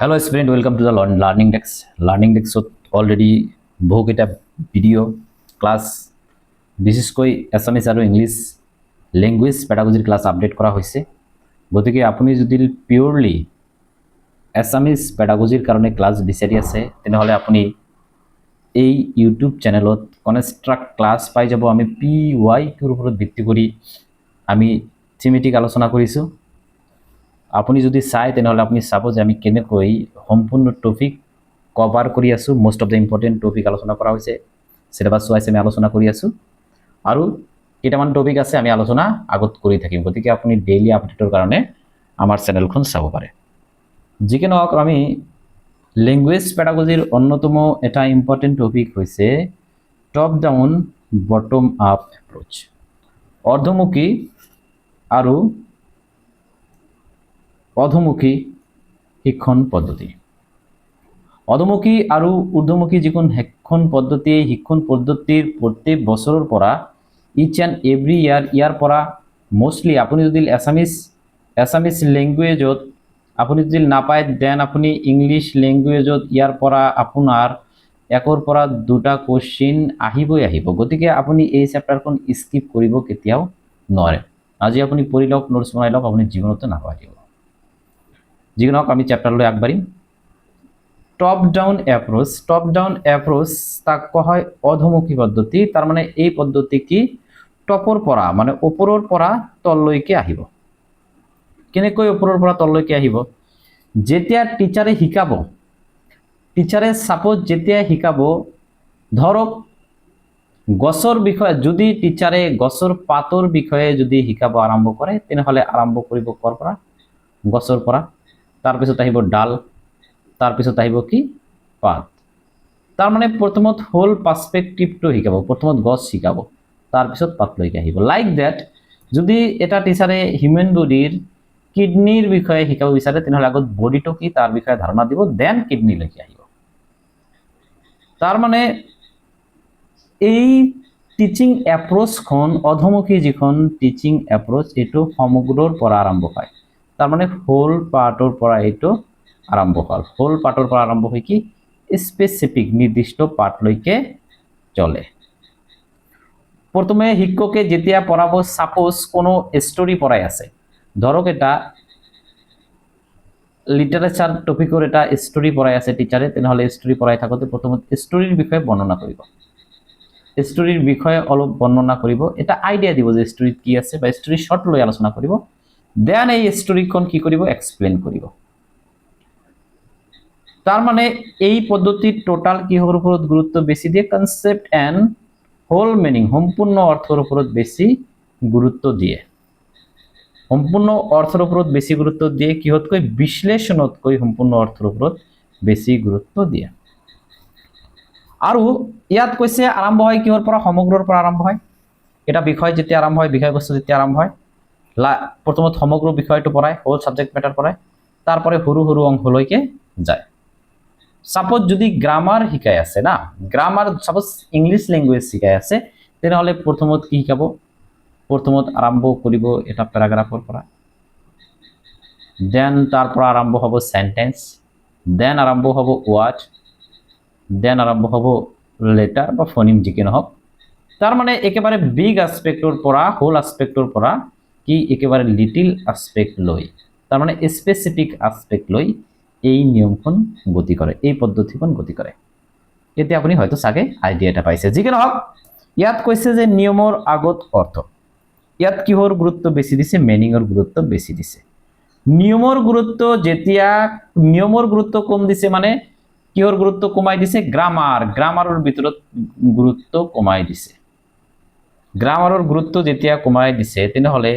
Hello student, welcome to the Learning Desk. Learning Desk already বহুকেইটা video class বিশেষকৈ Assamese আৰু English language পেডাগজিৰ class update কৰা হৈছে। গতিকে আপুনি যদি পিওৰলি এছামিজ পেডাগজিৰ কাৰণে ক্লাছ বিচাৰি আছে তেনেহ'লে আপুনি এই ইউটিউব চেনেলত কনষ্ট্ৰাক্ট ক্লাছ পাই যাব। আমি PYQৰ ওপৰত ভিত্তি কৰি আমি থিমেটিক আলোচনা কৰিছোঁ। আপুনি যদি চায় তেনেহ'লে আপুনি চাব যে আমি কেনেকৈ সম্পূৰ্ণ টপিক কভাৰ কৰি আছোঁ। Most of the important topic আলোচনা কৰা হৈছে, চিলেবাছ ৱাইজ আমি আলোচনা কৰি আছোঁ আৰু কেইটামান টপিক আছে আমি আলোচনা আগত কৰি থাকিম। গতিকে আপুনি ডেইলি আপডেটৰ কাৰণে আমাৰ চেনেলখন চাব পাৰে। যিকি নহওক, আমি লেংগুৱেজ পেডাগজিৰ অন্যতম এটা ইম্পৰ্টেণ্ট টপিক হৈছে top down bottom up approach, অৰ্ধমুখী আৰু অধমুখী শিক্ষণ পদ্ধতি। অধমুখী আৰু ঊৰ্ধ্বমুখী যিখন শিক্ষণ পদ্ধতি, শিক্ষণ পদ্ধতিৰ প্ৰত্যেক বছৰৰ পৰা ইচ এণ্ড এভৰি ইয়াৰ পৰা মোষ্টলি আপুনি যদি এছামিজ লেংগুৱেজত আপুনি যদি নাপায় দেন আপুনি ইংলিছ লেংগুৱেজত ইয়াৰ পৰা আপোনাৰ একৰ পৰা দুটা কুৱেশ্যন আহিব। গতিকে আপুনি এই চেপ্টাৰখন স্কিপ কৰিব কেতিয়াও নোৱাৰে। আজি আপুনি পঢ়ি লওক, নোটছ বনাই লওক, আপুনি জীৱনতো নাপাহৰিব। যিকি নহওক, আমি চেপ্টাৰলৈ আগবাঢ়িম। টপ ডাউন এপ্ৰ'চ তাক কোৱা হয় অধমুখী পদ্ধতি। তাৰমানে এই পদ্ধতি কি টপৰ পৰা মানে ওপৰৰ পৰা তললৈকে আহিব। কেনেকৈ ওপৰৰ পৰা তললৈকে আহিব? যেতিয়া টিচাৰে শিকাব, যেতিয়া শিকাব, ধৰক গছৰ বিষয়ে যদি টিচাৰে গছৰ পাতৰ বিষয়ে যদি শিকাব আৰম্ভ কৰে তেনেহ'লে আৰম্ভ কৰিব ক'ৰ পৰা? গছৰ পৰা। তাৰপিছত আহিব ডাল, তাৰপিছত আহিব কি পাত। তাৰমানে প্ৰথমত হোল পাৰ্সপেক্টিভটো শিকাব, প্ৰথমত গছ শিকাব, তাৰপিছত পাতলৈকে আহিব। লাইক ডেট যদি এটা টিচাৰে হিউমেন বডিৰ কিডনিৰ বিষয়ে শিকাব বিচাৰে তেনেহ'লে আগত বডিটো কি তাৰ বিষয়ে ধাৰণা দিব, দেন কিডনিলৈকে আহিব। তাৰমানে এই টিচিং এপ্ৰ'চখন অধমুখী যিখন টিচিং এপ্ৰ'চ এইটো সমগ্ৰৰ পৰা আৰম্ভ হয়। তাৰমানে হোল পাৰ্টৰ পৰা এইটো আৰম্ভ হ'ল। হোল পাৰ্টৰ পৰা আৰম্ভ হৈ কি স্পেচিফিক নিৰ্দিষ্ট পাৰ্টলৈকে চলে। প্ৰথমে শিক্ষকে যেতিয়া পঢ়াব, সাপোজ কোনো ষ্টৰী পঢ়াই আছে, ধৰক এটা লিটাৰেচাৰ টপিকৰ এটা ষ্টৰী পঢ়াই আছে টিচাৰে, তেনেহ'লে ষ্টৰী পঢ়াই থাকোঁতে প্ৰথমত ষ্টৰীৰ বিষয়ে বৰ্ণনা কৰিব। ষ্টৰীৰ বিষয়ে অলপ বৰ্ণনা কৰিব, এটা আইডিয়া দিব যে ষ্টৰীত কি আছে বা ষ্টৰী শ্বৰ্ট লৈ আলোচনা কৰিব। দেন এই ষ্টৰীখন কি কৰিব? এক্সপ্লেইন কৰিব। তাৰমানে এই পদ্ধতিত টোটাল কিহৰ ওপৰত গুৰুত্ব বেছি দিয়ে? কনসেপ্ট এণ্ড হোল মিনিং, সম্পূৰ্ণ অৰ্থৰ ওপৰত বেছি গুৰুত্ব দিয়ে। সম্পূৰ্ণ অৰ্থৰ ওপৰত বেছি গুৰুত্ব দিয়ে, কিহতকৈ? বিশ্লেষণতকৈ সম্পূৰ্ণ অৰ্থৰ ওপৰত বেছি গুৰুত্ব দিয়ে। আৰু ইয়াত কৈছে আৰম্ভ হয় কিহৰ পৰা? সমগ্ৰৰ পৰা আৰম্ভ হয়। এটা বিষয় যেতিয়া আৰম্ভ হয়, বিষয়বস্তু যেতিয়া আৰম্ভ হয়, প্ৰথমত সমগ্ৰ বিষয়টো পঢ়ায়, হোল সাবজেক্ট মেটাৰ পঢ়ায়, তাৰপৰে সৰু সৰু অংশলৈকে যায়। সাপোজ যদি গ্ৰামাৰ শিকাই আছে না, গ্ৰামাৰ সাপোজ ইংলিশ ল্যাঙ্গুয়েজ শিকাই আছে, তেনেহ'লে প্ৰথমত কি শিকাব? প্ৰথমত আৰম্ভ কৰিব এটা প্যাৰাগ্ৰাফৰ পৰা, দেন তাৰ পৰা আৰম্ভ হ'ব সেন্টেন্স, দেন আৰম্ভ হ'ব ওয়াৰ্ড, দেন আৰম্ভ হ'ব লেটাৰ বা ফনিম যিকি নহওক। তাৰ মানে একেবাৰে বিগ আসপেক্টৰ পৰা, হোল আসপেক্টৰ পৰা কি একেবাৰে লিটিল আসপেক্ট লৈ, তাৰমানে স্পেচিফিক আসপেক্ট লৈ এই নিয়মখন গতি কৰে, এই পদ্ধতিখন গতি কৰে। এতিয়া আপুনি হয়তো চাগে আইডিয়া এটা পাইছে। যিকি নহওক, ইয়াত কৈছে যে নিয়মৰ আগত অৰ্থ। ইয়াত কিহৰ গুৰুত্ব বেছি দিছে? মিনিংৰ গুৰুত্ব বেছি দিছে। নিয়মৰ গুৰুত্ব যেতিয়া নিয়মৰ গুৰুত্ব কম দিছে মানে কিহৰ গুৰুত্ব কমাই দিছে? গ্ৰামাৰৰ ভিতৰত গুৰুত্ব কমাই দিছে। গ্ৰামাৰৰ গুৰুত্ব যেতিয়া কমাই দিছে তেনেহ'লে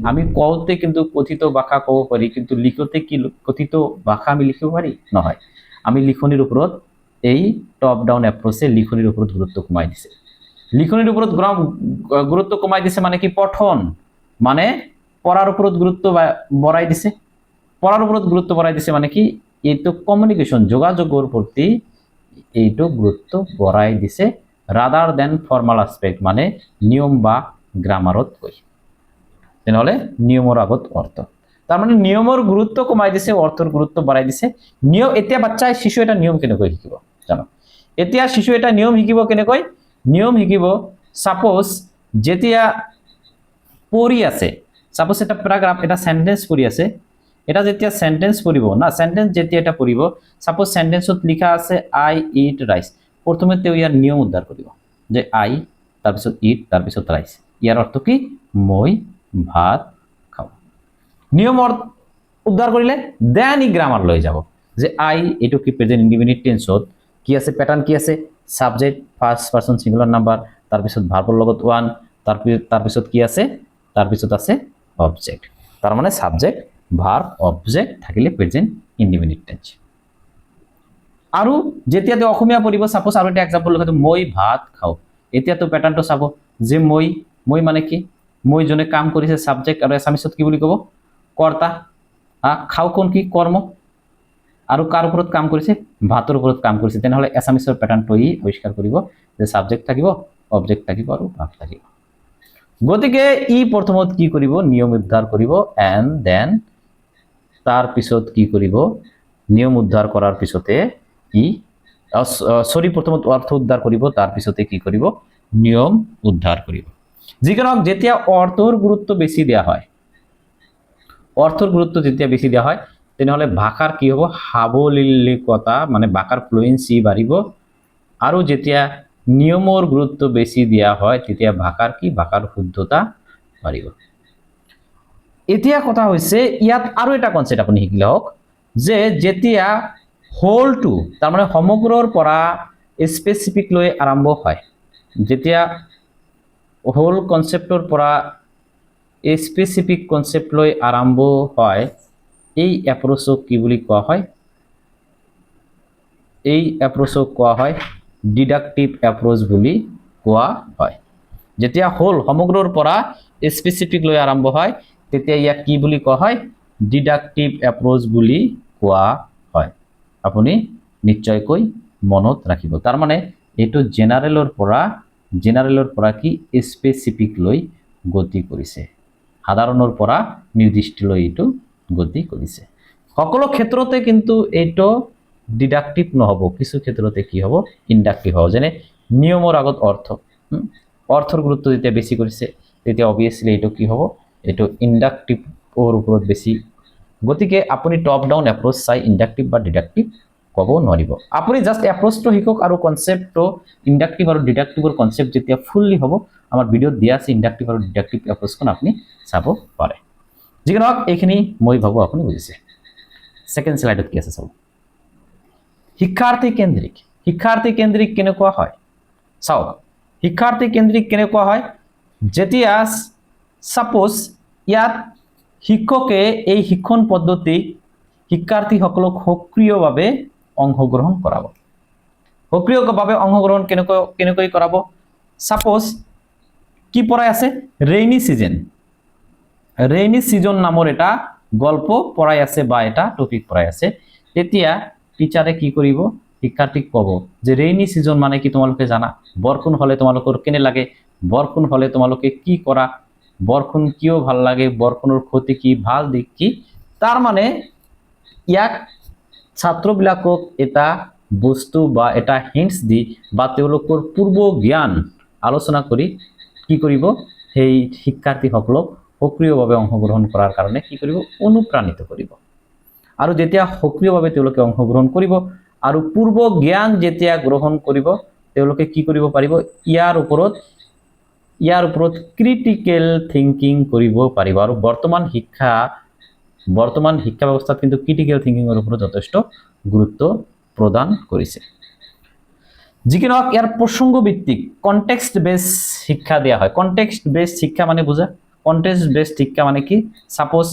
আমি কওঁতে কিন্তু কথিত ভাষা ক'ব পাৰি, কিন্তু লিখোতে কি কথিত ভাষা আমি লিখিব পাৰি? নহয়। আমি লিখনিৰ ওপৰত এই টপ ডাউন এপ্ৰ'চে লিখনিৰ ওপৰত গুৰুত্ব কমাই দিছে। লিখনিৰ ওপৰত গুৰুত্ব কমাই দিছে মানে কি? পঠন মানে পঢ়াৰ ওপৰত গুৰুত্ব বঢ়াই দিছে। পঢ়াৰ ওপৰত গুৰুত্ব বঢ়াই দিছে মানে কি? এইটো কমিউনিকেশ্যন, যোগাযোগৰ প্ৰতি এইটো গুৰুত্ব বঢ়াই দিছে, ৰাদাৰ দেন ফৰ্মাল আসপেক্ট মানে নিয়ম বা গ্ৰামাৰতকৈ। তেনেহ'লে নিয়মৰ আগত অৰ্থ। তাৰ মানে নিয়মৰ গুৰুত্ব কমাই দিছে, অৰ্থৰ গুৰুত্ব বঢ়াই দিছে। নিয়ম এতিয়া বাচ্চাই শিশু এটা নিয়ম কেনেকৈ শিকিব জানো? এতিয়া শিশু এটা নিয়ম শিকিব কেনেকৈ? নিয়ম শিকিব সাপোজ যেতিয়া পঢ়ি আছে, সাপোজ এটা প্যারাগ্রাফ, এটা সেন্টেন্স পঢ়ি আছে, এটা যেতিয়া সেন্টেন্স পঢ়িব না, সেন্টেন্স যেতিয়া এটা পঢ়িব, সাপোজ সেন্টেন্সত লিখা আছে আই ইট ৰাইস, প্ৰথমে তেওঁ ইয়াৰ নিয়ম উদ্ধাৰ কৰিব যে আই, তাৰপিছত ইট, তাৰপিছত ৰাইস। ইয়াৰ অৰ্থ কি? মই ভাত খাওঁ। নিয়ম উদ্ধাৰ কৰিলে দেন ই গ্ৰামাৰ লৈ যাব যে আই এইটো কি প্ৰেজেন্ট ইনডিফিনিট টেন্সত কি আছে, প্যাটাৰ্ন কি আছে, subject first person singular number, তাৰপিছত ভাৰ্বৰ লগত ওয়ান, তাৰপিছত কি আছে, তাৰপিছত আছে অবজেক্ট। তাৰ মানে সাবজেক্ট ভাৰ্ব অবজেক্ট থাকিলে প্ৰেজেন্ট ইনডিফিনিট টেন্স। আৰু যেতিয়া তেওঁ অসমীয়া পঢ়িব, সাপোজ আৰু এটা এক্সাম্পল লগাটো মই ভাত খাওঁ, এতিয়া তো প্যাটাৰ্নটো চাব যে মই মানে কি, মই জনে কাম কৰিছে সাবজেক্ট, আৰু এছামিছত কি বুলি ক'ব, কৰ্তা। খাওঁ কোন কি কৰ্ম, আৰু কাৰ ওপৰত কাম কৰিছে, ভাতৰ ওপৰত কাম কৰিছে। তেনেহ'লে এছামিছৰ প্যাটাৰ্ণটো ই আৱিষ্কাৰ কৰিব যে সাবজেক্ট থাকিব, অবজেক্ট থাকিব আৰু ভাৰ্ব থাকিব। গতিকে ই প্ৰথমত কি কৰিব, নিয়ম উদ্ধাৰ কৰিব, এণ্ড দেন তাৰ পিছত কি কৰিব, নিয়ম উদ্ধাৰ কৰাৰ পিছতে ই প্ৰথমত অৰ্থ উদ্ধাৰ কৰিব, তাৰ পিছতে কি কৰিব, নিয়ম উদ্ধাৰ কৰিব। যিকোনো যেতিয়া অৰ্থৰ গুৰুত্ব বেছি দিয়া হয়, অৰ্থৰ গুৰুত্ব যেতিয়া বেছি দিয়া হয়, তেনেহ'লে ভাষাৰ কি হ'ব, সাৱলীলতা মানে ভাষাৰ ফ্লুয়েন্সি বাঢ়িব। আৰু যেতিয়া নিয়মৰ গুৰুত্ব বেছি দিয়া হয়, তেতিয়া ভাষাৰ কি, ভাষাৰ শুদ্ধতা বাঢ়িব। এতিয়া কথা হৈছে ইয়াত আৰু এটা কনসেপ্ট আপুনি শিকি লওক যে যেতিয়া হোলটো, তাৰ মানে সমগ্ৰৰ পৰা স্পেচিফিক লৈ আৰম্ভ হয়, যেতিয়া হোল কনসেপ্টৰ পৰা স্পেচিফিক কনসেপ্ট লৈ আৰম্ভ হয়, এই এপ্ৰোচক কি বুলি কোৱা হয়, এই এপ্ৰোচক কোৱা হয় ডিডাক্টিভ এপ্ৰোচ বুলি কোৱা হয়। যেতিয়া হোল সমগ্ৰৰ পৰা স্পেচিফিক লৈ আৰম্ভ হয়, তেতিয়া ইয়াক কি বুলি কোৱা হয়, ডিডাক্টিভ এপ্ৰোচ বুলি কোৱা হয়। আপুনি নিশ্চয়কৈ মনত ৰাখিব। তাৰ মানে এইটো জেনাৰেলৰ পৰা কি স্পেচিফিক লৈ গতি কৰিছে, সাধাৰণৰ পৰা নিৰ্দিষ্টলৈ এইটো গতি কৰিছে। সকলো ক্ষেত্ৰতে কিন্তু এইটো ডিডাক্টিভ নহব, কিছু ক্ষেত্ৰতে কি হ'ব, ইনডাক্টিভ হ'ব। যেনে নিয়মৰ আগত অৰ্থৰ গুৰুত্ব যেতিয়া বেছি কৰিছে, তেতিয়া অবভিয়াছলি এইটো কি হ'ব, এইটো ইনডাক্টিভৰ ওপৰত বেছি। গতিকে আপুনি টপ ডাউন এপ্ৰোচ চাই ইনডাক্টিভ বা ডিডাক্টিভ ক'ব নোৱাৰিব। আপুনি জাষ্ট এপ্ৰোচটো শিকক আৰু কনসেপ্টটো ইনডাক্টিভ আৰু ডিডাক্টিভৰ কনসেপ্ট যেতিয়া ফুললি হ'ব, আমাৰ ভিডিঅ'ত দিয়া আছে ইনডাক্টিভ আৰু ডিডাক্টিভ এপ্ৰোচখন আপুনি চাব পাৰে। যিকি নহওক এইখিনি মই ভাবোঁ আপুনি বুজিছে। সেকেন্ড স্লাইডত কি আছে চাব, শিক্ষাৰ্থী কেন্দ্ৰিক। শিক্ষাৰ্থী কেন্দ্ৰিক কেনেকুৱা হয় চাওক, শিক্ষাৰ্থী কেন্দ্ৰিক কেনেকুৱা হয়, যেতিয়া সাপোজ ইয়াত শিক্ষকে এই শিক্ষণ পদ্ধতিক শিক্ষাৰ্থীসকলক সক্ৰিয়ভাৱে অংশগ্ৰহণ কৰাব। সক্ৰিয়ভাৱে অংশগ্ৰহণ কেনেকৈ কৰাব, সাপোজ কি পঢ়াই আছে, ৰেইনি সিজন নামৰ এটা গল্প পঢ়াই আছে বা এটা টপিক পঢ়াই আছে। তেতিয়া টিচাৰে কি কৰিব, শিক্ষাৰ্থীক ক'ব যে ৰেইনি সিজন মানে কি তোমালোকে জানা, বৰষুণ হলে তোমালোকৰ কেনে লাগে, বৰষুণ হলে তোমালোকে কি কৰা, বৰষুণ কিয় ভাল লাগে, বৰষুণৰ ক্ষতি কি, ভাল দিক কি। তাৰ মানে ইয়াক ছাত্ৰবিলাকক এটা বস্তু বা এটা হিন্টস দি বা তেওঁলোকৰ পূৰ্ব জ্ঞান আলোচনা কৰি কি কৰিব, সেই শিক্ষাৰ্থীসকলক সক্ৰিয়ভাৱে অংশগ্ৰহণ কৰাৰ কাৰণে কি কৰিব, অনুপ্ৰাণিত কৰিব। আৰু যেতিয়া সক্ৰিয়ভাৱে তেওঁলোকে অংশগ্ৰহণ কৰিব আৰু পূৰ্ব জ্ঞান যেতিয়া গ্ৰহণ কৰিব, তেওঁলোকে কি কৰিব পাৰিব, ইয়াৰ ওপৰত ক্ৰিটিকেল থিংকিং কৰিব পাৰিব। আৰু বৰ্তমান শিক্ষা ব্যৱস্থাত কিন্তু ক্ৰিটিকেল থিংকিঙৰ ওপৰত যথেষ্ট গুৰুত্ব প্ৰদান কৰিছে। যিকি নহওক ইয়াৰ প্ৰসংগ ভিত্তিক কনটেক্সট বেস শিক্ষা দিয়া হয়। কনটেক্সট বেস শিক্ষা মানে বুজা, কনটেক্সট বেস শিক্ষা মানে কি, সাপোজ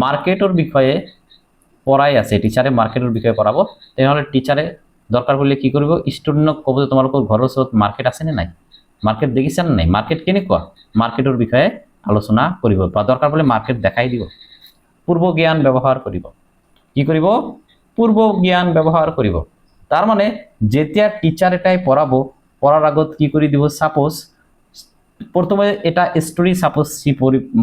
মাৰ্কেটৰ বিষয়ে পঢ়াই আছে, টিচাৰে মাৰ্কেটৰ বিষয়ে পঢ়াব, তেনেহ'লে টিচাৰে দৰকাৰ পৰিলে কি কৰিব, ষ্টুডেণ্টক ক'ব যে তোমালোকৰ ঘৰৰ ওচৰত মাৰ্কেট আছে নে নাই, মাৰ্কেট দেখিছা নে নাই, মাৰ্কেট কেনেকুৱা, মাৰ্কেটৰ বিষয়ে আলোচনা কৰিব বা দৰকাৰ পৰিলে মাৰ্কেট দেখাই দিব। পূৰ্ব জ্ঞান ব্যৱহাৰ কৰিব, কি কৰিব, পূৰ্ব জ্ঞান ব্যৱহাৰ কৰিব। তাৰ মানে যেতিয়া টিচাৰ এটাই পঢ়াব, পঢ়াৰ আগত কি কৰি দিব, সাপোজ প্ৰথমে এটা স্টোৰি সাপোজ সি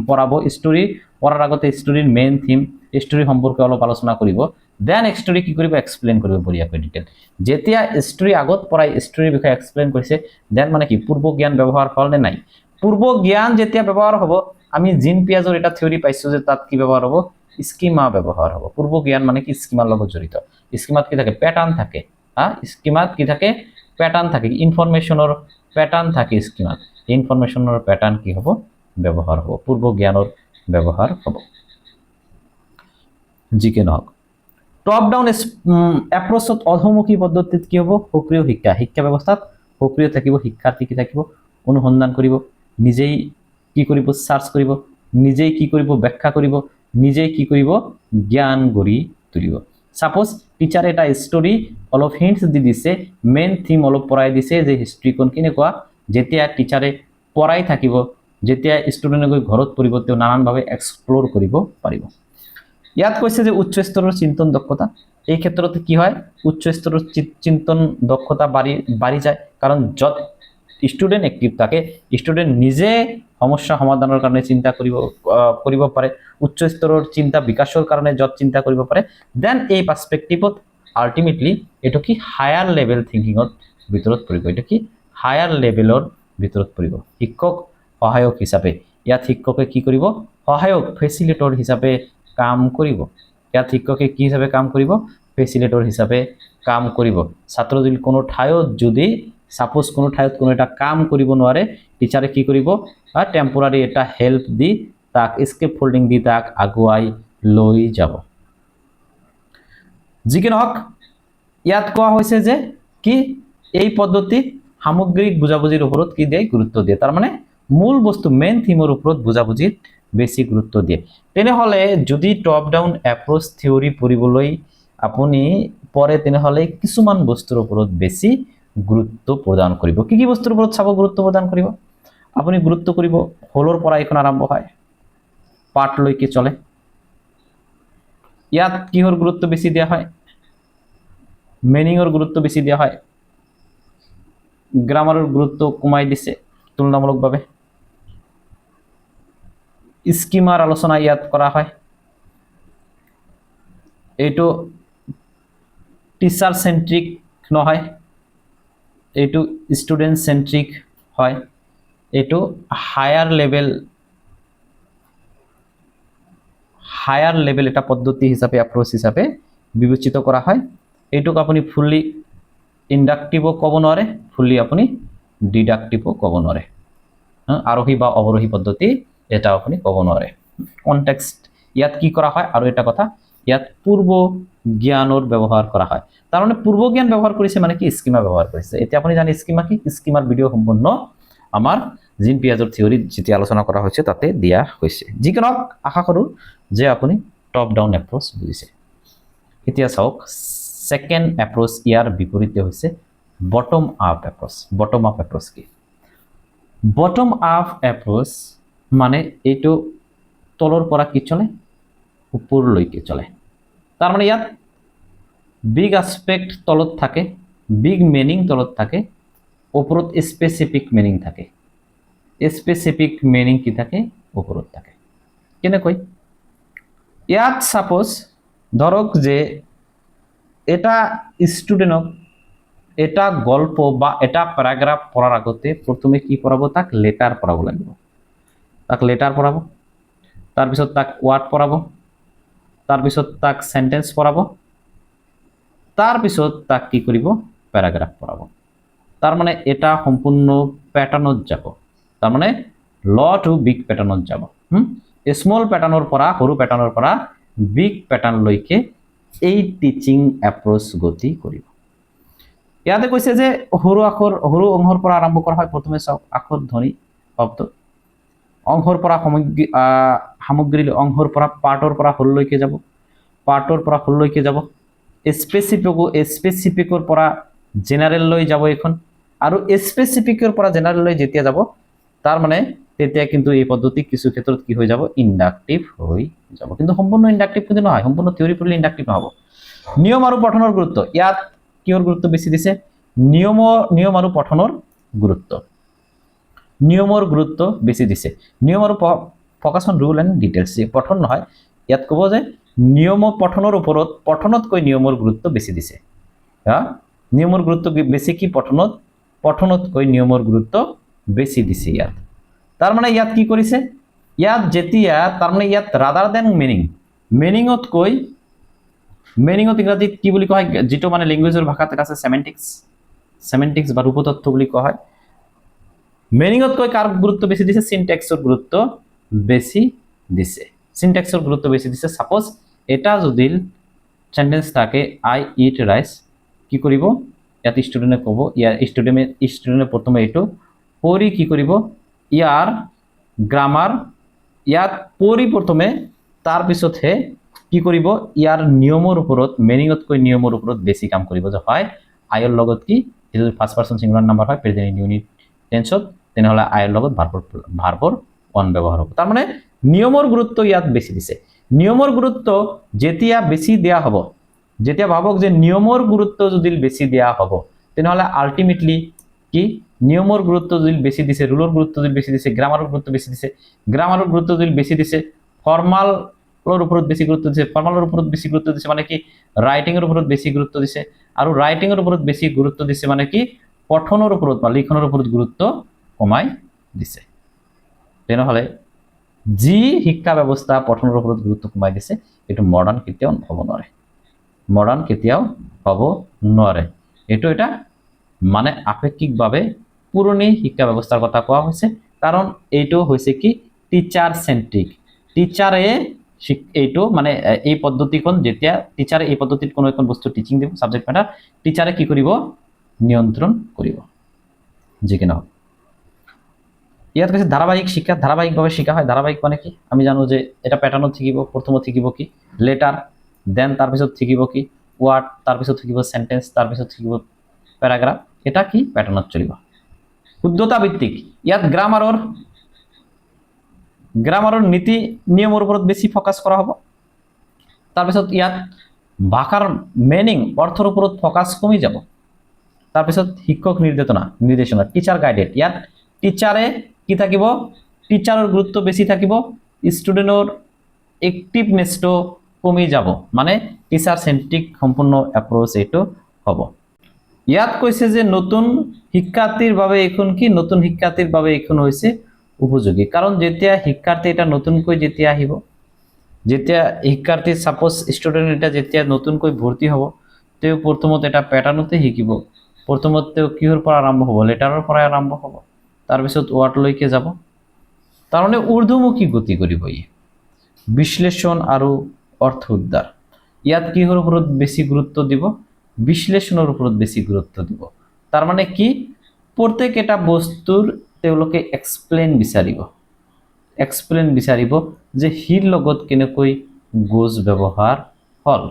পড়াবো স্টোৰি পড়াৰ আগতে স্টোৰিৰ মেইন থিম স্টোৰি সম্পৰ্কে অলপ আলোচনা কৰিব দেন স্টোৰি কি কৰিব এক্সপ্লেইন কৰিব বঢ়িয়াকৈ ডিটেইল যেতিয়া স্টোৰি আগত পড়াই স্টোৰিৰ বিষয়ে এক্সপ্লেইন কৰিছে দেন মানে কি পূৰ্ব জ্ঞান ব্যবহাৰ হল নে নাই পূৰ্ব জ্ঞান যেতিয়া ব্যবহাৰ হ'ব আমি জিন পিয়াজৰ এটা থিওরি পাইছো যে তাত কি ব্যবহার হ'ব স্কিমা ব্যবহার হ'ব পূর্ব জ্ঞান মানে কি স্কিমাৰ লগত জড়িত স্কিমাত কি থাকে প্যাটাৰ্ন থাকে স্কিমাত কি থাকে প্যাটাৰ্ন থাকে ইনফৰমেশনৰ প্যাটাৰ্ন থাকে স্কিমাত ইনফৰমেশনৰ প্যাটাৰ্ন কি হ'ব ব্যবহাৰ হ'ব পূৰ্ব জ্ঞানৰ ব্যবহাৰ হ'ব জিকে নহক টপ ডাউন এপ্ৰোচত অধমুখী পদ্ধতিত কি হ'ব সক্ৰিয় শিক্ষা শিক্ষা ব্যৱস্থাত সক্ৰিয় থাকিব শিক্ষাৰ্থী কি থাকিব অনুসন্ধান কৰিব নিজেই কি কৰিব সাৰ্চ কৰিব নিজেই কি কৰিব ব্যাখ্যা কৰিব নিজেই কি কৰিব জ্ঞান গঢ়ি তুলিব সাপোজ টিচার এটা স্টোরি অলপ হিন্টস দি দিছে মেইন থিম অলপ পড়াই দিছে যে হিস্ট্রি কোন কেনেকুৱা যেতিয়া টিচাৰে পড়াই থাকিব যেতিয়া ষ্টুডেণ্টে গৈ ঘৰত পঢ়িব তেওঁ নানানভাৱে এক্সপ্লোৰ কৰিব পাৰিব ইয়াত কৈছে যে উচ্চ স্তৰৰ চিন্তন দক্ষতা এই ক্ষেত্ৰত কি হয় উচ্চ স্তৰৰ চিন্তন দক্ষতা বাঢ়ি যায় কাৰণ যত ষ্টুডেণ্ট এক্টিভ থাকে ষ্টুডেণ্ট নিজে সমস্যা সমাধানৰ কাৰণে চিন্তা কৰিব পাৰে উচ্চ স্তৰৰ চিন্তা বিকাশৰ কাৰণে যত চিন্তা কৰিব পাৰে দেন এই পাৰ্সপেক্টিভত আলটিমেটলি এটো কি হায়াৰ লেভেল থিংকিংত ভিতৰত পৰিব এটো কি হায়াৰ লেভেলৰ ভিতৰত পৰিব শিক্ষক সহায়ক হিচাপে ইয়াত শিক্ষকে কি কৰিব সহায়ক ফেসিলিটেটৰ হিচাপে কাম কৰিব ইয়াত শিক্ষকে কি হিচাপে কাম কৰিব ফেসিলিটেটৰ হিচাপে কাম কৰিব ছাত্ৰ যদি কোনো ঠাইত যদি সাপোজ কোনো ঠাইত কোনো এটা কাম কৰিব নোৱাৰে টিচাৰে কি কৰিব টেম্পোৰাৰি এটা হেল্প দি তাক স্কেপ ফোল্ডিং দি তাক আগুৱাই লৈ যাব যিকি নহওক ইয়াত কোৱা হৈছে যে কি এই পদ্ধতি সামগ্ৰিক বুঝাবুঝিৰ উপৰত কি দিয়ে গুৰুত্ব দিয়ে তাৰ মানে মূল বস্তু মেইন থিমৰ উপৰত বুঝাবুঝিত বেছি গুৰুত্ব দিয়ে তেনেহলে যদি টপ ডাউন এপ্ৰোচ থিওৰি পঢ়িবলৈ আপুনি পৰে তেনেহলে কিছুমান বস্তুৰ উপৰত বেছি গুৰুত্ব প্ৰদান কৰিব কি বস্তুৰ উপৰত চাব গুৰুত্ব প্ৰদান কৰিব আপুনি গুৰুত্ব কৰিব হলৰ পৰা এখন আৰম্ভ হয় পাৰ্ট লৈকে চলে ইয়াত কিহৰ গুৰুত্ব বেছি দিয়া হয় মিনিংৰ গুৰুত্ব বেছি দিয়া হয় গ্রামারের গুরুত্ব কমাই দিছে তুলনামূলকভাবে স্কিমার আলোচনা ইয়াত করা হয় এইটো টিচার সেন্ট্রিক নহয় এইটো স্টুডেন্ট সেন্ট্রিক হয় এইটো হায়ার লেভেল এটা পদ্ধতি হিসাবে অ্যাপ্রোচ হিসাবে বিবেচিত করা হয় এইটোক আপনি ফুললি ইন্ডাকটিভও ক'ব নোৱাৰে ফুললি আপুনি ডিডাকটিভও ক'ব নোৱাৰে আৰোহী বা অৱৰোহী পদ্ধতি এটা আপুনি ক'ব নোৱাৰে কনটেক্সট ইয়াত কি কৰা হয় আৰু এটা কথা ইয়াত পূৰ্ব জ্ঞানৰ ব্যৱহাৰ কৰা হয় তাৰ মানে পূৰ্ব জ্ঞান ব্যৱহাৰ কৰিছে মানে কি স্কিমা ব্যৱহাৰ কৰিছে এতিয়া আপুনি জানে স্কিমা কি স্কিমাৰ ভিডিও সম্পূৰ্ণ আমাৰ জিন পিয়াজৰ থিওৰি যেতি আলোচনা কৰা হৈছে তাতে দিয়া হৈছে যিকোনো আশা কৰোঁ যে আপুনি টপ ডাউন এপ্রোচ বুজিছে এতিয়া চাওক সেকেন্ড এপ্রোচ ইয়ার বিপরীতে হয়েছে বটম আপ এপ্রোচ কি বটম আপ এপ্রোচ মানে এইটো তলৰ পৰা কি চলে ওপৰলৈকে চলে তাৰ মানে ইয়াত বিগ আসপেক্ট তলত থাকে বিগ মিনিং তলত থাকে ওপৰত স্পেসিফিক মিনিং থাকে স্পেসিফিক মিনিং কি থাকে ওপৰত থাকে কেনেকৈ ইয়াত সাপোজ ধৰক যে এটা স্টুডেন্টক এটা গল্প বা এটা প্যারাগ্রাফ পড়ার আগতে প্রথমে কি পড়াবো তাক লেটার পড়াবো লাগিব তাক লেটার পড়াবো তার পিছত তাক ওয়ার্ড পড়াবো তার পিছত তাক সেন্টেন্স পড়াবো তার পিছত তাক কি কৰিব প্যাৰাগ্ৰাফ পড়াবো তাৰ মানে এটা সম্পূৰ্ণ প্যাটাৰ্নত যাব তাৰ মানে ল টু বিগ প্যাটাৰ্নত যাব স্মল প্যাটাৰ্নৰ পৰা সৰু প্যাটাৰ্নৰ পৰা বিগ প্যাটাৰ্ন লৈকে এই টিচিং এপ্ৰোচ গতি কৰিব ইয়াতে কৈছে যে সৰু অংশৰ পৰা আৰম্ভ কৰা হয় প্ৰথমে চাওক আখৰ ধ্বনি শব্দ অংশৰ পৰা সামগ্ৰী অংশৰ পৰা পাৰ্টৰ পৰা হললৈকে যাব পাৰ্টৰ পৰা হললৈকে যাব স্পেসিফিকৰ পৰা জেনাৰেল লৈ যাব এখন আৰু স্পেসিফিকৰ পৰা জেনাৰেল লৈ যেতিয়া যাব তাৰ মানে তেতিয়া কিন্তু এই পদ্ধতি কিছু ক্ষেত্ৰত কি হৈ যাব ইন্ডাকটিভ হৈ যাব কিন্তু সম্পূৰ্ণ ইন্ডাকটিভ কিন্তু নহয় সম্পূৰ্ণ থিওৰি পঢ়লে ইন্ডাকটিভ নহব নিয়ম আৰু পঠনৰ গুৰুত্ব ইয়াত কিহৰ গুৰুত্ব বেছি দিছে নিয়ম আৰু পঠনৰ গুৰুত্ব নিয়মৰ গুৰুত্ব বেছি দিছে নিয়মৰ focus on rule and details পঠন নহয় ইয়াত ক'ব যে নিয়ম পঠনৰ ওপৰত পঠনতকৈ নিয়মৰ গুৰুত্ব বেছি দিছে নিয়মৰ গুৰুত্ব বেছি কি পঠনতকৈ নিয়মৰ গুৰুত্ব বেছি দিছে ইয়াত তাৰ মানে ইয়াত কি কৰিছে ইয়াত যেতিয়া তাৰ মানে ইয়াত ৰাদাৰ দেন মিনিঙতকৈ মিনিঙত ইংৰাজীত কি বুলি কোৱা হয় যেটো মানে ল্যাঙ্গুৱেজৰ ভাষাত এটা আছে সেমেন্টিক্স বা ৰূপতত্ত্ব বুলি কোৱা হয় মিনিঙতকৈ কাৰ গুৰুত্ব বেছি দিছে সিনট্যাক্সৰ গুৰুত্ব বেছি দিছে সিনট্যাক্সৰ গুৰুত্ব বেছি দিছে সাপোজ এটা যদি সেন্টেন্স থাকে আই ইট ৰাইস কি কৰিব ইয়াত ষ্টুডেন্টে ক'ব ইয়াৰ ষ্টুডেন্টে প্ৰথমে এটো পঢ়ি কি কৰিব ইয়াৰ গ্ৰামাৰ ইয়াত পঢ়ি প্ৰথমে তাৰ পিছতহে কি কৰিব ইয়াৰ নিয়মৰ ওপৰত মিনিঙতকৈ নিয়মৰ ওপৰত বেছি কাম কৰিব যে হয় আইৰ লগত কি যদি ফাৰ্স্ট পাৰসন সিঙ্গুলাৰ নাম্বাৰ হয় প্ৰেজেন্ট ইনডিফিনিট টেন্সত তেনেহলে আইৰ লগত ভাৰ্বৰ অন ব্যৱহাৰ হ'ব তাৰ মানে নিয়মৰ গুৰুত্ব ইয়াত বেছি দিছে নিয়মৰ গুৰুত্ব যেতিয়া বেছি দিয়া হ'ব যেতিয়া ভাবক যে নিয়মৰ গুৰুত্ব যদি বেছি দিয়া হ'ব তেনেহলে আলটিমেটলি কি নিয়মৰ গুৰুত্ব যদি বেছি দিছে ৰুলৰ গুৰুত্ব যদি বেছি দিছে গ্ৰামাৰৰ গুৰুত্ব বেছি দিছে গ্ৰামাৰৰ গুৰুত্ব যদি বেছি দিছে ফৰ্মালৰ ওপৰত বেছি গুৰুত্ব দিছে ফৰ্মালৰ ওপৰত বেছি গুৰুত্ব দিছে মানে কি ৰাইটিংৰ ওপৰত বেছি গুৰুত্ব দিছে আৰু ৰাইটিংৰ ওপৰত বেছি গুৰুত্ব দিছে মানে কি পঠনৰ ওপৰত বা লিখনৰ ওপৰত গুৰুত্ব কমাই দিছে তেনেহলে যি শিক্ষা ব্যৱস্থা পঠনৰ ওপৰত গুৰুত্ব কমাই দিছে এটো মডাৰ্ণ কেতিয়াও হ'ব নোৱাৰে এটো এটা মানে আপেক্ষিকভাৱে পুৰণি শিক্ষা ব্যৱস্থাৰ কথা কোৱা হৈছে কাৰণ এইটো হৈছে কি টিচাৰ সেন্ট্ৰিক টিচাৰে এইটো মানে এই পদ্ধতিখন যেতিয়া টিচাৰে এই পদ্ধতিত কোনো এখন বস্তু টিচিং দিব সাবজেক্ট ম্যাটাৰ টিচাৰে কি কৰিব নিয়ন্ত্ৰণ কৰিব যিকিনো ইয়াত কৈছে ধাৰাবাহিক শিক্ষা ধাৰাবাহিকভাবে শিক্ষা হয় ধাৰাবাহিক মানে কি আমি জানো যে এটা প্যাটাৰ্নত থাকিব প্ৰথমত থাকিব কি লেটাৰ দেন তাৰ পিছত থাকিব কি ওয়াৰ্ড তাৰ পিছত থাকিব সেন্টেন্স তাৰ পিছত থাকিব প্যাৰাগ্ৰাফ এটা কি প্যাটাৰ্নত চলিব শুদ্ধতা ভিত্তিক ইয়াত গ্ৰামাৰৰ নীতি নিয়মৰ ওপৰত বেছি ফোকাস কৰা হ'ব তাৰ পিছত ইয়াত ভাষাৰ মিনিং অৰ্থৰ ওপৰত ফোকাস কমি যাব তাৰ পিছত শিক্ষক নিৰ্দেশনা টিচাৰ গাইডেড ইয়াত টিচাৰে কি থাকিব টিচাৰৰ গুৰুত্ব বেছি থাকিব ষ্টুডেন্টৰ এক্টিভনেছটো কমি যাব মানে টিচাৰ সেন্ট্ৰিক সম্পূৰ্ণ এপ্ৰোচ এটো হ'ব ইয়াত কৈছে যে নতুন শিক্ষাৰ্থীৰ বাবে এখন কি নতুন শিক্ষাৰ্থীৰ বাবে এখন হৈছে উপযোগী কাৰণ যেতিয়া শিক্ষাৰ্থী এটা নতুনকৈ যেতিয়া আহিব যেতিয়া শিক্ষাৰ্থী সাপোজ ষ্টুডেন্ট এটা যেতিয়া নতুনকৈ ভৰ্তি হ'ব তেও প্ৰথমতে এটা প্যাটাৰ্নতে শিকিব প্ৰথমতে কিহৰ পৰা আৰম্ভ হ'ব লেটাৰৰ পৰা আৰম্ভ হ'ব তাৰ পিছত ওয়াৰ্ড লৈকে যাব তাৰ মানে ঊৰ্ধ্বমুখী গতি কৰিব ই বিশ্লেষণ আৰু অৰ্থ উদ্ধাৰ ইয়াত কিহৰ ওপৰত বেছি গুৰুত্ব দিব বিশ্লেষণৰ ওপৰত বেছি গুৰুত্ব দিব তাৰ মানে কি প্ৰত্যেক এটা বস্তুৰ তেওঁলোকে এক্সপ্লেইন বিচাৰিব যে হিৰ লগত কেনেকৈ গোজ ব্যৱহাৰ হল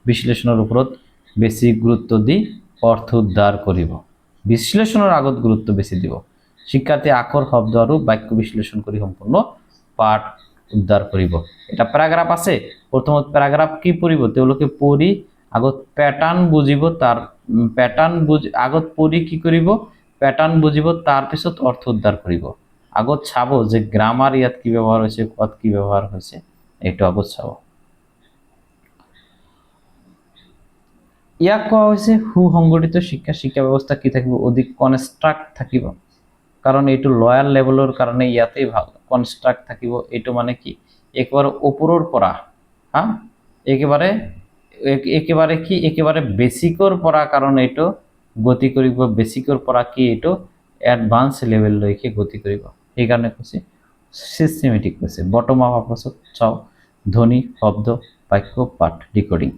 বিশ্লেষণৰ ওপৰত বেছি গুৰুত্ব দি অৰ্থ উদ্ধাৰ কৰিব বিশ্লেষণৰ আগত গুৰুত্ব বেছি দিব শিক্ষাৰ্থী আখৰ শব্দ আৰু বাক্য বিশ্লেষণ কৰি সম্পূৰ্ণ পাঠ উদ্ধাৰ কৰিব এটা প্যাৰাগ্ৰাফ আছে প্ৰথমত প্যাৰাগ্ৰাফ কি পঢ়িব তেওঁলোকে পঢ়ি আগত প্যাটাৰ্ন বুজিব তাৰ আগত পঢ়ি কি কৰিব প্যাটাৰ্ন বুজিব তাৰ পিছত অৰ্থ উদ্ধাৰ কৰিব আগত চাব যে গ্ৰামাৰ ইয়াত কি ব্যৱহাৰ হৈছে পদ কি ব্যৱহাৰ হৈছে এইটো আগত চাব ইয়াক কোৱা হৈছে সুসংগঠিত শিক্ষা ব্যৱস্থা কি থাকিব অধিক কনষ্ট্ৰাক্ট থাকিব কাৰণ এইটো লয়াৰ লেভেলৰ কাৰণে ইয়াতে ভাল কনষ্ট্ৰাক্ট থাকিব এইটো মানে কি একেবাৰে ওপৰৰ পৰা একেবাৰে বেসিকৰ পৰা কাৰণ এইটো গতি কৰিব বেসিকৰ পৰা কি এইটো এডভান্স লেভেল লৈকে গতি কৰিব এই কাৰণে কৈছে সিস্টেমেটিক কৈছে বটম আপ এপ্ৰোচত চাও ধ্বনি শব্দ বাক্য পাঠ ডিকোডিং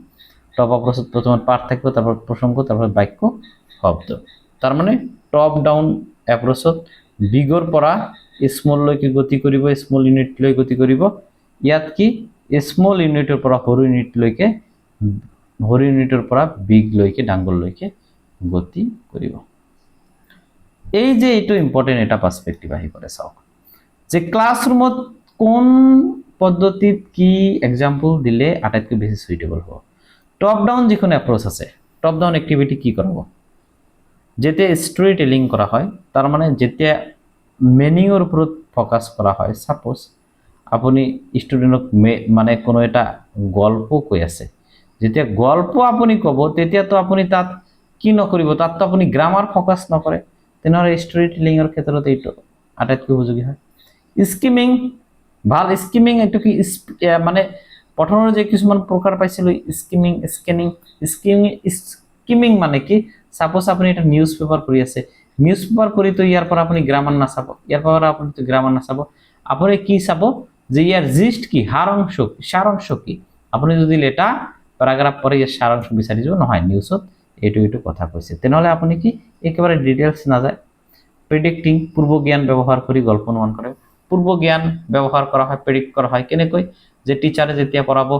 টপ এপ্ৰোচত প্ৰথমত পাঠ থাকিব তাৰপৰ প্ৰসংগ তাৰপৰ বাক্য শব্দ তাৰ মানে টপ ডাউন এপ্ৰোচত বিগৰ পৰা স্মল লৈকে গতি কৰিব স্মল ইউনিট লৈ গতি কৰিব ইয়াত কি স্মল ইউনিটৰ পৰা সৰু ইউনিটৰ পৰা বিগ লৈকে ডাঙৰ লৈকে গতি কৰিব এই যে এইটো ইম্পৰ্টেন্ট এটা পাৰ্সপেক্টিভ আহি পৰে চাওক যে ক্লাছৰুমত কোন পদ্ধতিত কি এক্সাম্পল দিলে আটাইতকৈ বেছি সুইটেবল হ'ব টপ ডাউন যিখন এপ্ৰোচ আছে টপ ডাউন এক্টিভিটি কি কৰাব যেতিয়া স্টোৰি টেলিং কৰা হয় তাৰ মানে যেতিয়া মিনিংৰ ওপৰত ফ'কাছ কৰা হয় সাপোজ আপুনি ষ্টুডেণ্টক মানে কোনো এটা গল্প কৈ আছে যেতিয়া গল্প আপুনি ক'ব তেতিয়াতো আপুনি তাত কি নকৰিব তাততো আপুনি গ্ৰামাৰ ফ'কাছ নকৰে তেনেহ'লে ষ্টৰী টেলিঙৰ ক্ষেত্ৰত এইটো আটাইতকৈ উপযোগী হয় স্কিমিং ভাল স্কিমিং এইটো কি মানে পঠনৰ যে কিছুমান প্ৰকাৰ পাইছিলোঁ স্কিমিং স্কেনিং স্কিমিং মানে কি সাপোজ আপুনি এটা নিউজ পেপাৰ পঢ়ি আছে নিউজ পেপাৰ পঢ়ি তো ইয়াৰ পৰা আপুনি গ্ৰামাৰ নাচাব ইয়াৰ পৰা আপুনি গ্ৰামাৰ নাচাব আপুনি কি চাব যে ইয়াৰ জিষ্ট কি সাৰাংশ কি আপুনি যদি এটা প্যাৰাগ্ৰাফ পঢ়ি ইয়াৰ সাৰাংশ বিচাৰি যাব নহয় নিউজত এইটো কথা কৈছে তেনেহ'লে আপুনি কি একেবাৰে ডিটেইলছ নাযায় প্ৰেডিক্টিং পূৰ্ব জ্ঞান ব্যৱহাৰ কৰি গল্প অনুমান কৰে পূৰ্ব জ্ঞান ব্যৱহাৰ কৰা হয় প্ৰেডিক্ট কৰা হয় কেনেকৈ যে টিচাৰে যেতিয়া পঢ়াব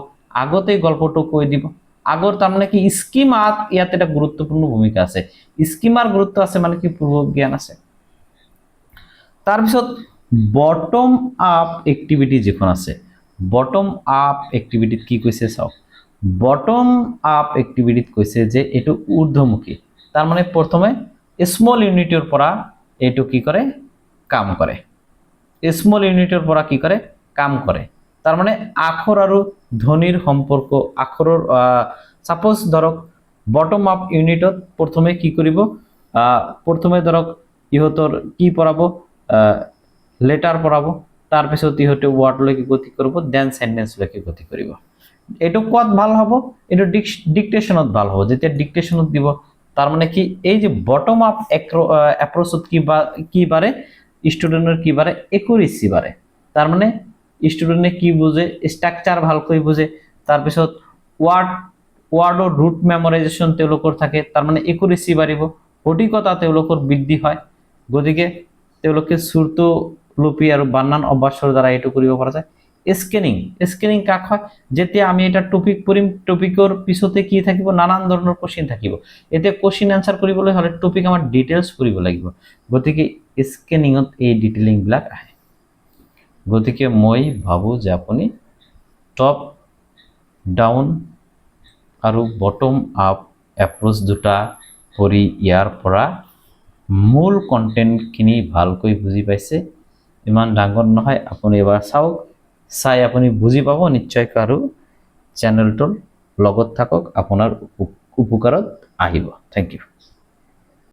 আগতেই গল্পটো কৈ দিব আগৰ তাৰমানে কি স্কিমাত ইয়াত এটা গুৰুত্বপূৰ্ণ ভূমিকা আছে স্কিমাৰ গুৰুত্ব আছে মানে কি পূৰ্ব জ্ঞান আছে তাৰপিছত বটম আপ এক্টিভিটি যিখন আছে বটম আপ এক্টিভিটিত কি কৈছে চাওক বটম আপ এক্টিভিটিত কৈছে যে এইটো ঊৰ্ধ্বমুখী তাৰ মানে প্ৰথমে স্মল ইউনিটৰ পৰা এইটো কি কৰে কাম কৰে স্মল ইউনিটৰ পৰা কি কৰে কাম কৰে তাৰ মানে আখৰ আৰু ধ্বনিৰ সম্পৰ্ক আখৰৰ সাপোজ ধৰক বটম আপ ইউনিটত প্ৰথমে কি কৰিব প্ৰথমে ধৰক ইহঁতৰ কি পঢ়াব লেটাৰ পঢ়াব তাৰপিছত ইহঁতে ৱাৰ্ডলৈকে গতি কৰিব দেন সেন্টেন্সলৈকে গতি কৰিব এইটো কোৱাত ভাল হ'ব এইটো ডিক্টেশনত ভাল হ'ব যেতিয়া ডিক্টেশনত দিব তাৰ মানে কি এই যে বটম আপ এপ্ৰোচত কি বাৰে ষ্টুডেন্টৰ কি বাৰে একুৰেসি বাৰে তাৰ মানে ষ্টুডেন্টে কি বুঝে স্ট্ৰাকচাৰ ভালকৈ বুঝে তাৰপিছত ৱাৰ্ডৰ ৰুট মেমৰাইজেশ্যন তেওঁলোকৰ থাকে তাৰ মানে একুৰেসি বাঢ়িব সঠিকতা তেওঁলোকৰ বৃদ্ধি হয় গতিকে তেওঁলোকে সুৰটো লুপি আৰু বানান অভ্যাসৰ দ্বাৰা এইটো কৰিব পৰা যায় স্কেনিং কাক হয় যেতিয়া আমি এটা টপিক পঢ়িম টপিকৰ পিছতে কি থাকিব নানান ধৰণৰ কোশ্চেন থাকিব এতিয়া কোশ্চেন আনসাৰ কৰিবলৈ হলে টপিক আমাৰ ডিটেইলছ কৰিব লাগিব গতিকে স্কেনিংত এই ডিটেইলিং বিলাক আহে গতিকে মই ভাবো যে আপুনি টপ ডাউন আৰু বটম আপ এপ্ৰোচ দুটা পঢ়ি ইয়াৰ পৰা মূল কন্টেন্টখিনি ভালকৈ বুজি পাইছে ইমান ডাঙৰ নহয় আপুনি এবাৰ চাওক চাই আপুনি বুজি পাব নিশ্চয়কৈ আৰু চেনেলটোৰ লগত থাকক আপোনাৰ উপকাৰত আহিব থ্যাংক ইউ